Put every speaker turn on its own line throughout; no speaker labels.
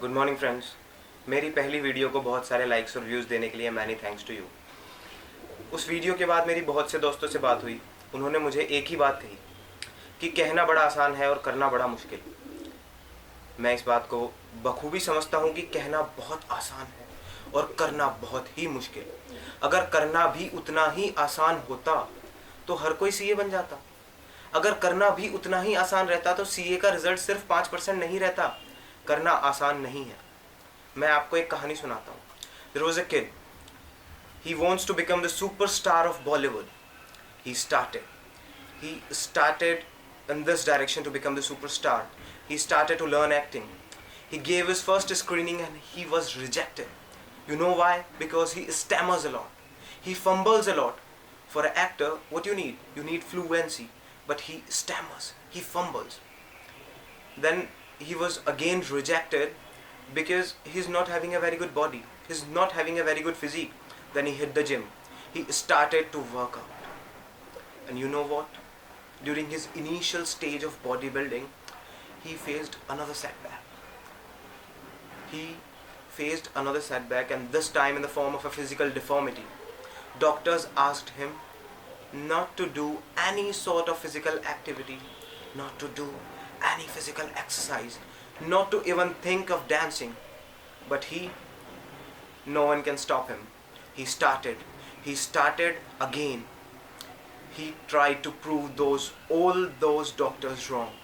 Good morning friends. मेरी पहली video को बहुत सारे लाइक्स और व्यूज़ देने के लिए मैनी थैंक्स टू यू। उस वीडियो के बाद मेरी बहुत से दोस्तों से बात हुई। उन्होंने मुझे एक ही बात कही कि कहना बड़ा आसान है और करना बड़ा मुश्किल। मैं इस बात को बखूबी समझता हूँ कि कहना बहुत आसान है और करना बहुत ही मुश्किल। अगर करना भी उतना ही आसान होता तो हर कोई सीए बन जाता। अगर करना भी उतना ही आसान रहता तो सीए का रिजल्ट सिर्फ 5% नहीं रहता। करना आसान नहीं है। मैं आपको एक कहानी सुनाता हूँ। There was a kid. He wants to become the superstar of Bollywood. He started in this direction to become the superstar. He started to learn acting. He gave his first screening and he was rejected. You know why? Because he stammers a lot. He fumbles a lot. For an actor, what you need fluency. But he stammers. He fumbles. Then he was again rejected because he's not having a very good body. He's not having a very good physique. Then he hit the gym. He started to work out. And you know what? During his initial stage of bodybuilding, he faced another setback. He faced another setback, and this time in the form of a physical deformity. Doctors asked him not to do any sort of physical activity, not to do any physical exercise, not to even think of dancing. But no one can stop him. He started again. He tried to prove all those doctors wrong.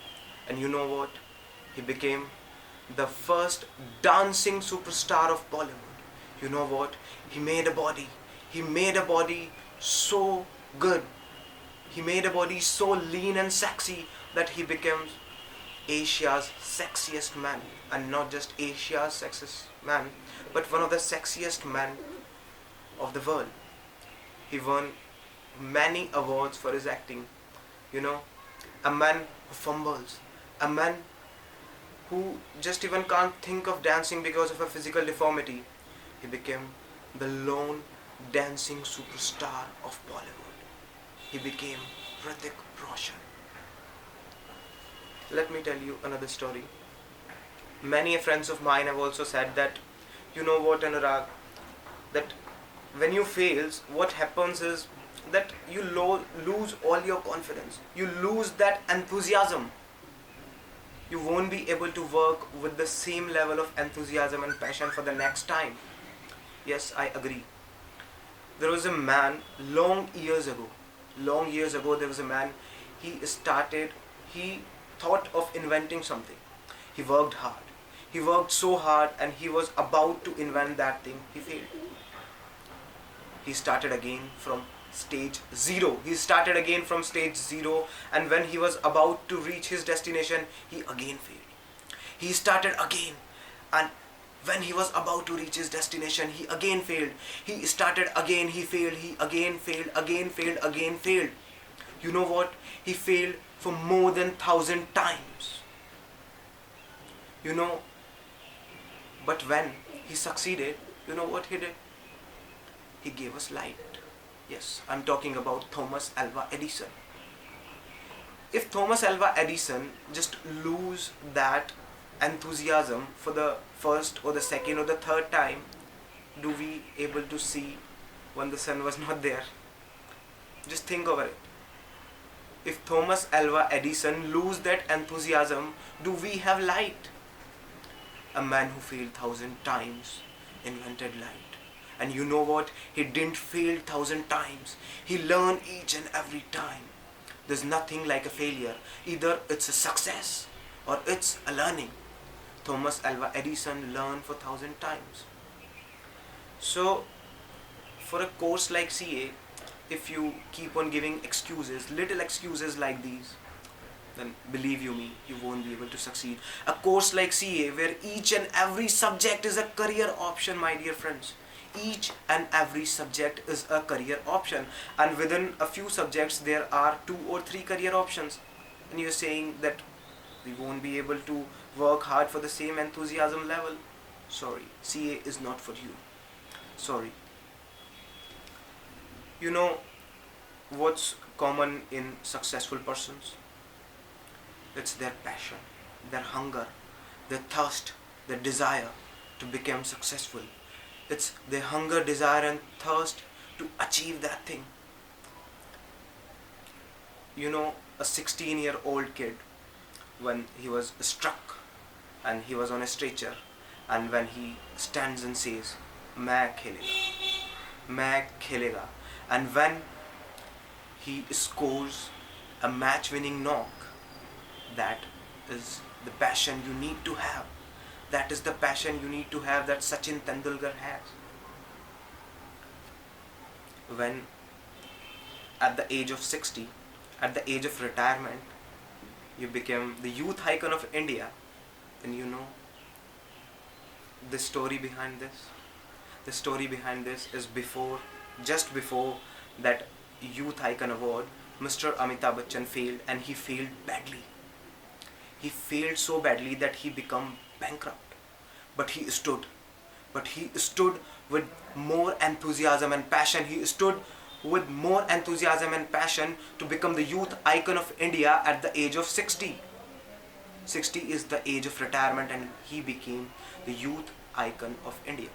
And you know what? He became the first dancing superstar of Bollywood. You know what? He made a body so good. He made a body so lean and sexy that he becomes Asia's sexiest man. And not just Asia's sexiest man, but one of the sexiest men of the world. He won many awards for his acting. You know, a man who fumbles, a man who just even can't think of dancing because of a physical deformity. He became the lone dancing superstar of Bollywood. He became Hrithik Roshan. Let me tell you another story. Many friends of mine have also said that, you know what, Anurag, that when you fails, what happens is that you lose all your confidence. You lose that enthusiasm. You won't be able to work with the same level of enthusiasm and passion for the next time. Yes, I agree. There was a man long years ago, there was a man, he thought of inventing something. He worked hard. He worked so hard and he was about to invent that thing. He failed. He started again from stage zero. And when he was about to reach his destination, he again failed. He started again, and when he was about to reach his destination, he again failed. He started again, he failed, he again failed. You know what? He failed for more than 1,000 times. You know, but when he succeeded, you know what he did? He gave us light. Yes, I'm talking about Thomas Alva Edison. If Thomas Alva Edison just lose that enthusiasm for the first or the second or the third time, do we able to see when the sun was not there? Just think over it. If Thomas Alva Edison lose that enthusiasm, do we have light? A man who failed 1,000 times invented light. And you know what? He didn't fail 1,000 times. He learned each and every time. There's nothing like a failure. Either it's a success or it's a learning. Thomas Alva Edison learned for 1,000 times. So, for a course like CA, if you keep on giving excuses, little excuses like these, then believe you me, you won't be able to succeed. A course like CA where each and every subject is a career option, my dear friends. Each and every subject is a career option, and within a few subjects there are 2 or 3 career options. And you're saying that we won't be able to work hard for the same enthusiasm level. Sorry, CA is not for you. Sorry. You know what's common in successful persons? It's their passion, their hunger, their thirst, the desire to become successful. It's their hunger, desire and thirst to achieve that thing. You know, a 16-year-old kid, when he was struck and he was on a stretcher, and when he stands and says, मैं खेलेगा, and when he scores a match-winning knock, that is the passion you need to have. That is the passion you need to have that Sachin Tendulkar has. When at the age of 60, at the age of retirement, you became the youth icon of India, then you know the story behind this. The story behind this is just before that youth icon award, Mr. Amitabh Bachchan failed, and he failed badly. He failed so badly that he became bankrupt. But he stood with more enthusiasm and passion. He stood with more enthusiasm and passion to become the youth icon of India at the age of 60. 60 is the age of retirement, and he became the youth icon of India.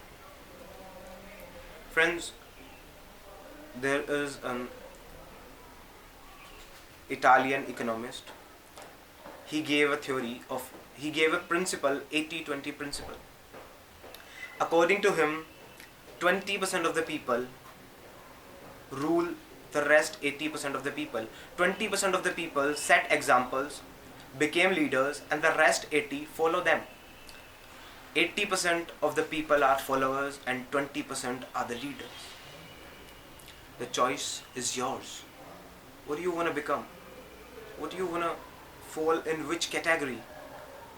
Friends, there is an Italian economist. He gave a principle, 80-20 principle. According to him, 20% of the people rule the rest 80% of the people. 20% of the people set examples, became leaders, and the rest 80 follow them. 80% of the people are followers and 20% are the leaders. The choice is yours. What do you want to become? What do you want to fall in which category?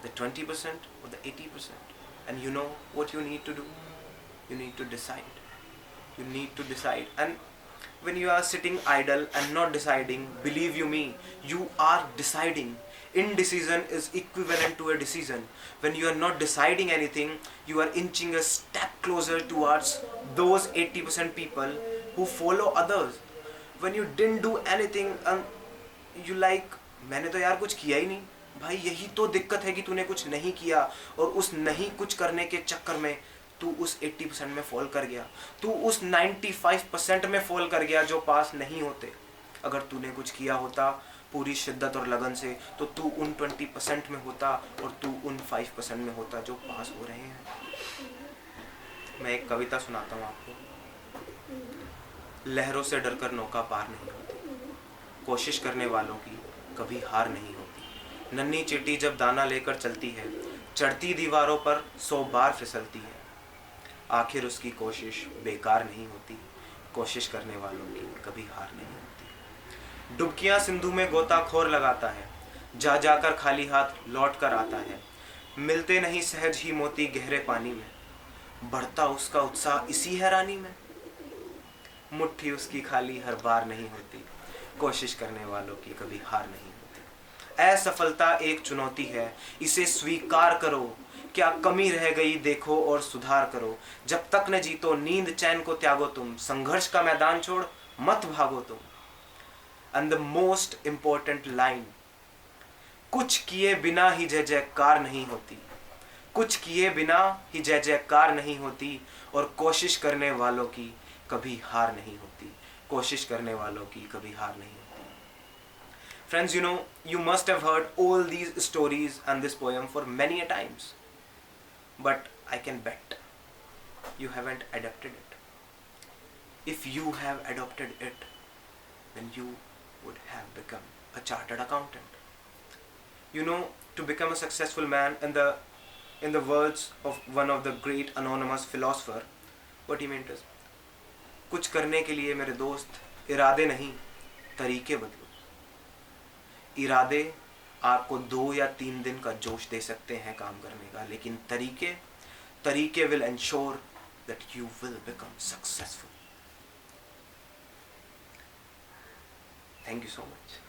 The 20% or the 80%? And you know what you need to do? You need to decide. You need to decide. And when you are sitting idle and not deciding, believe you me, you are deciding. Indecision is equivalent to a decision. When you are not deciding anything, you are inching a step closer towards those 80% people who follow others. When you didn't do anything and you like, मैंने तो यार कुछ किया ही नहीं, भाई यही तो दिक्कत है कि तूने कुछ नहीं किया, और उस नहीं कुछ करने के चक्कर में तू उस 80% में फॉल कर गया, तू उस 95% में फॉल कर गया जो पास नहीं होते. अगर तूने कुछ किया होता पूरी शिद्दत और लगन से, तो तू उन 20% में होता और तू उन 5% में होता जो पास हो रहे हैं. मैं एक कविता सुनाता हूँ आपको. लहरों से डरकर नौका पार नहीं होती, कोशिश करने वालों की कभी हार नहीं होती. नन्ही चींटी जब दाना लेकर चलती है, चढ़ती दीवारों पर 100 बार फिसलती है, आखिर उसकी कोशिश बेकार नहीं होती. कोशिश करने वालों की कभी हार नहीं होती. डुबकियां सिंधु में गोताखोर लगाता है, जा जाकर खाली हाथ लौट कर आता है. मिलते नहीं सहज ही मोती गहरे पानी में, बढ़ता उसका उत्साह इसी हैरानी में. मुट्ठी उसकी खाली हर बार नहीं होती, कोशिश करने वालों की कभी हार नहीं होती. असफलता एक चुनौती है, इसे स्वीकार करो. क्या कमी रह गई देखो और सुधार करो. जब तक न जीतो नींद चैन को त्यागो तुम, संघर्ष का मैदान छोड़ मत भागो तुम. And the most important line, कुछ किए बिना ही जय जयकार नहीं होती. कुछ किए बिना ही जय जयकार नहीं होती, और कोशिश करने वालों की कभी हार नहीं होती. कोशिश करने वालों की कभी हार नहीं होती. Friends, you know, you must have heard all these stories and this poem for many a times, but I can bet you haven't adapted it. If you have adopted it, then you would have become a chartered accountant. You know, to become a successful man, in the words of one of the great anonymous philosopher, what he meant is, कुछ करने के लिए मेरे दोस्त इरादे नहीं तरीके बदलो. इरादे आपको 2 या 3 दिन का जोश दे सकते हैं काम करने का, लेकिन तरीके will ensure that you will become successful. Thank you so much.